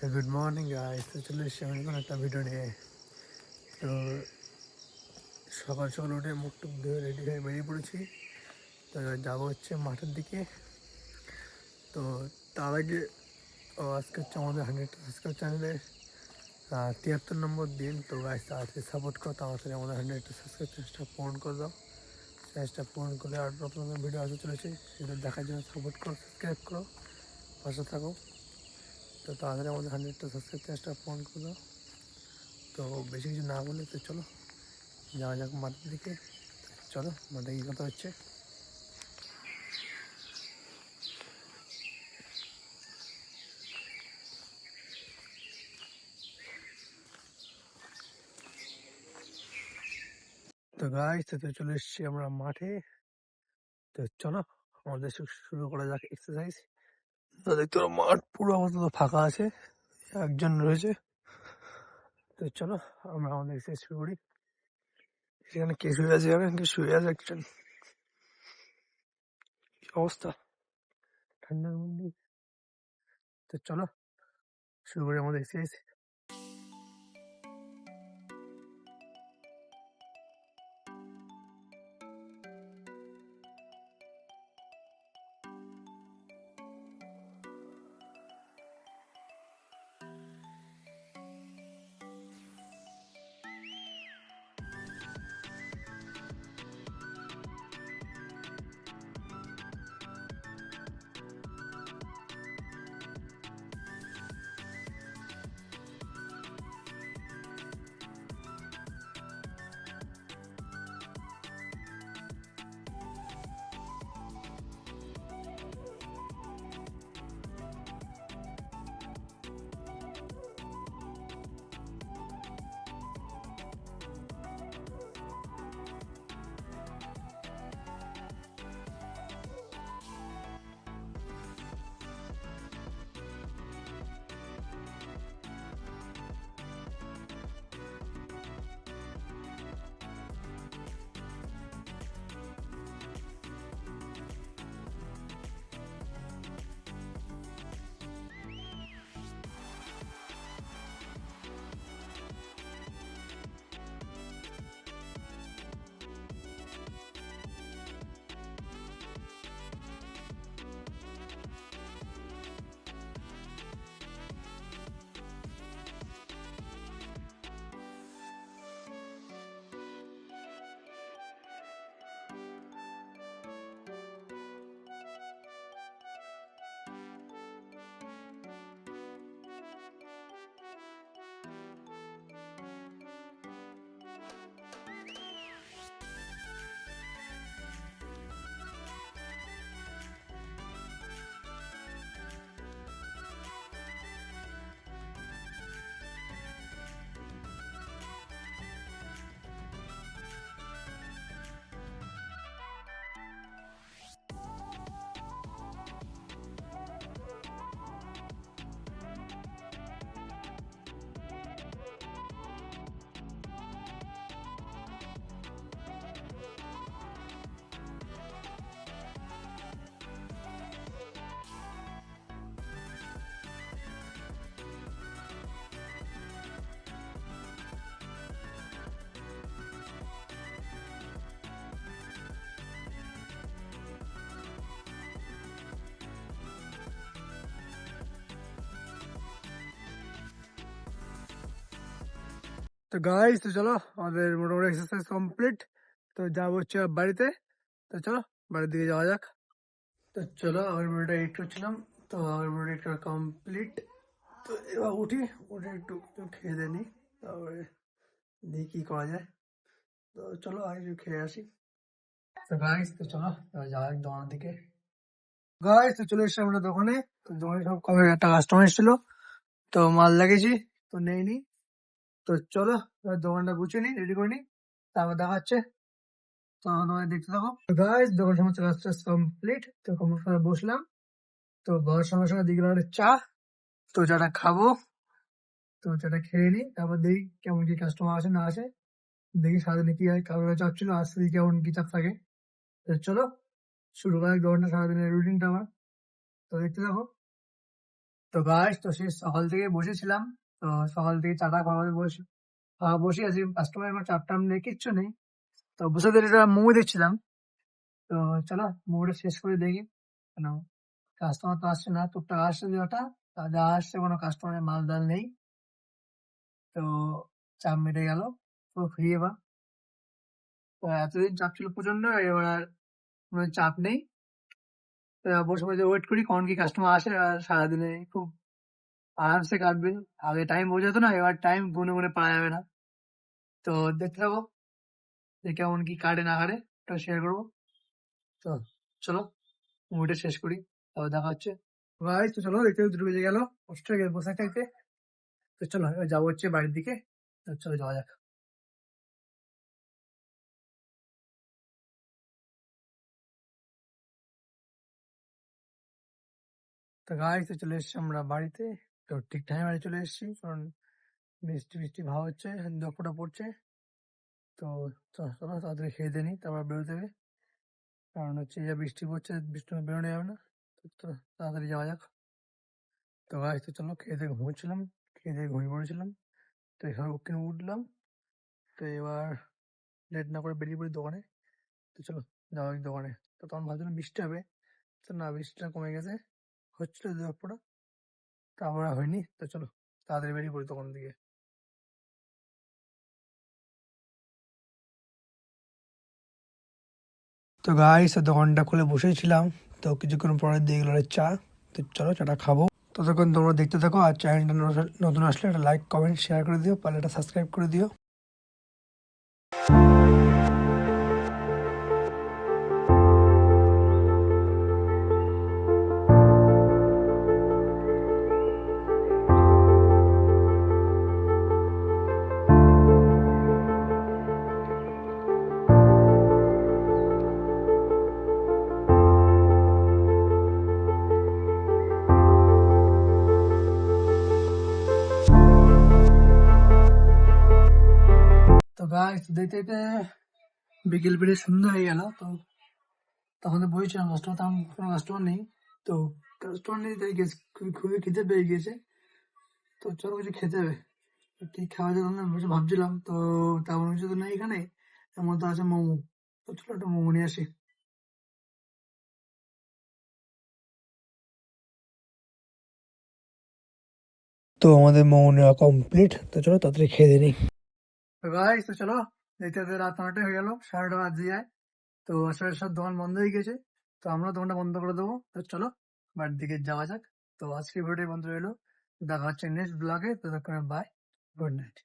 Good morning guys, তো চলে এসেছি আমি এখন একটা ভিডিও নিয়ে। তো সকাল সকাল উঠে মুখ টুক ধুয়ে রেডি হয়ে বেরিয়ে পড়েছি। তো এবার যাবো হচ্ছে মাঠের দিকে। তো তার আগে আজকে হচ্ছে আমাদের 100 চ্যানেলের 73 নম্বর দিন। তো গাইস তাড়াতাড়ি সাপোর্ট করো, তাড়াতাড়ি আমাদের 100 চ্যানেলটা পূরণ করে দাও। চ্যানেলটা পূরণ করলে আর নতুন নতুন ভিডিও আসতে চলেছে, সেটা দেখার জন্য সাপোর্ট করো, সাবস্ক্রাইব করো, পাশে থাকো। তো তাড়াতাড়ি আমাদের 100 চ্যানেলটা পূরণ করে দাও। তো বেশি কিছু না বলে তো চলো যাওয়া যাক মাঠের দিকে। চলো মাঠে কি কথা হচ্ছে। তো গাইস, তো চলে এসেছি আমরা মাঠে। তো চলো আমাদের শুরু করা যাক এক্সারসাইজ। তো দেখতে পারো মাঠ পুরো আপাতত ফাঁকা আছে, একজন রয়েছে। তো চলো আমরা আমাদের এক্সারসাইজ শুরু করি। সেখানে কে শুয়ে আছে, জানেন? কে শুয়ে আছে একজন, কি অবস্থা ঠান্ডার মধ্যে। তো চলো শুরু করি আমাদের এক্সারসাইজ। তো গাইস, তো চলো আমাদের মোটামুটি এক্সারসাইজ কমপ্লিট। তো যাবো হচ্ছে বাড়িতে। তো চলো বাড়ির দিকে যাওয়া যাক। তো চলো আমার ভিডিওটা এডিট করছিলাম। তো আমার ভিডিওটা কমপ্লিট। তো এবার উঠে একটু খেয়ে দিয়ে নিই, তারপরে দেখি কি করা যায়। তো চলো আগে একটু খেয়ে আসি। তো গাইস, তো চলো এবার যাওয়া যাক দোকানের দিকে। গাইস, তো চলে এসছি আমরা দোকানে। তো দোকানে সব কবে একটা কাস্টমার এসেছিল, তো মাল লাগিয়েছি, তো নেইনি। তো চলো এবার দোকানটা গুছিয়ে নিই, রেডি করে নিই, তারপর দেখাচ্ছে। তো তোমাদের দেখতে থাকো। গাইস, দোকান সমস্ত কাজ টাজ কমপ্লিট। তো কমপ্লিট বসলাম। তো বসার সঙ্গে সঙ্গে দিকে একটা চা। তো চাটা খাবো। তো চাটা খেয়ে নিই, তারপর দেখি কেমন কি কাস্টমার আছে না আছে। দেখি সারাদিনে কি হয়, কারোর চাপ ছিল, আজ থেকে কেমন কি চাপ থাকে। তো চলো শুরু করা যাক দোকানটা, সারাদিনের রুটিনটা আমার। তো দেখতে থাকো। তো গাইস, তো সেই সকাল থেকে বসেছিলাম। তো সকাল থেকে চাটা বসে আছি, কাস্টমার আমার চাপ টাপ নেই, কিচ্ছু নেই। তো বসে একটা মুভি দেখছিলাম। তো চলো মুভিটা শেষ করে দেখি। কেন কাস্টমার তো আসছে না, টুকটাক আসছে যে ওটা, যা আসছে কোনো কাস্টমারের মাল ডাল নেই। তো চাপ মিটে গেল, পুরো ফ্রি এবার। তো এতদিন চাপ ছিল প্রচন্ড, এবার আর কোনো চাপ নেই। তো এবার বসে বসে ওয়েট করি কখন কি কাস্টমার আসে, আর সারাদিনে খুব আরামসে কাটবে। আগে টাইম বোঝাতো না, এবার টাইম গুনে গুনে পাওয়া যাবে না। তো দেখতে থাকো যে কেমন কি কাটে না কাটে, ওটা শেয়ার করবো। তো চলো মুভিটা শেষ করি, তারপর দেখা হচ্ছে। ভাই তো চলো, দেখতে দেখতে 2 বেজে গেল, কষ্ট হয়ে গেল বসে থাকতে। তো চলো এবার যাবো হচ্ছে বাড়ির দিকে। তো চলো যাওয়া যাক। তো গাইস, তো চলে এসেছি আমরা বাড়িতে। তো ঠিক টাইমে বাড়ি চলে এসেছি, কারণ বৃষ্টি বৃষ্টি ভাব হচ্ছে, দপটা পড়ছে। তো চলো তাড়াতাড়ি খেয়ে দিয়ে নিই, তারপর বেরোতে হবে। কারণ হচ্ছে যা বৃষ্টি পড়ছে, বৃষ্টি বেরোনো যাবে না। তো চলো তাড়াতাড়ি যাওয়া যাক। তো গাইস, তো চলো খেয়ে দিয়ে ঘুমোচ্ছিলাম, খেয়ে দিয়ে ঘুমিয়ে পড়েছিলাম। তো এখানে কিনে উঠলাম। তো এবার লেট না করে বেরিয়ে পড়ি দোকানে। তো চলো যাওয়া যাক দোকানে। তো তখন ভাবছিলাম বৃষ্টি হবে, তো না, বৃষ্টিটা কমে গেছে। হচ্ছিল দু এক ফোঁটা, তারপর আর হয়নি। তো চলো তাড়াতাড়ি বেরিয়ে পড়ি দোকান দিকে। তো গাইস, দোকানটা খুলে বসেই ছিলাম। তো কিছুক্ষণ পরে দিয়ে গেল চা। তো চলো চাটা খাবো। ততক্ষণ তোমরা দেখতে থাকো, আর চ্যানেলটা নতুন আসলে একটা লাইক কমেন্ট শেয়ার করে দিও, পারলে একটা সাবস্ক্রাইব করে দিও। তো গাইস, দেখতে দেখতে বিকেল বেড়ে সন্ধ্যা হয়ে গেল। তো তখন তো বসেছিলাম, কাস্টমার তখন কোনো কাস্টমার নেই। তো কাস্টমার নেই তাই খুবই খুবই খিদে পেয়ে গিয়েছে। তো চলো কিছু খেতে হবে। তো কি খাওয়া যায় তখন বসে ভাবছিলাম। তো তেমন কিছু তো নেই এখানে, এর মধ্যে আছে মোমো। তো চলো একটা মোমো নিয়ে আসি। তো আমাদের মোমো নেওয়া কমপ্লিট। তো চলো তাড়াতাড়ি খেয়ে দিয়ে নিই। তো গাইস, তো চলো দেখতে দেখতে রাত 9টা হয়ে গেল, 9:30 বাজে যায়। তো আসলে সব দোকান বন্ধ হয়ে গেছে। তো আমরা দোকানটা বন্ধ করে দেবো। তো চলো বাড়ির দিকে যাওয়া যাক। তো আজকে ভিডিওটি বন্ধ রইলো, দেখা হচ্ছে নেক্সট ব্লগে। ততক্ষণে বাই, গুড নাইট।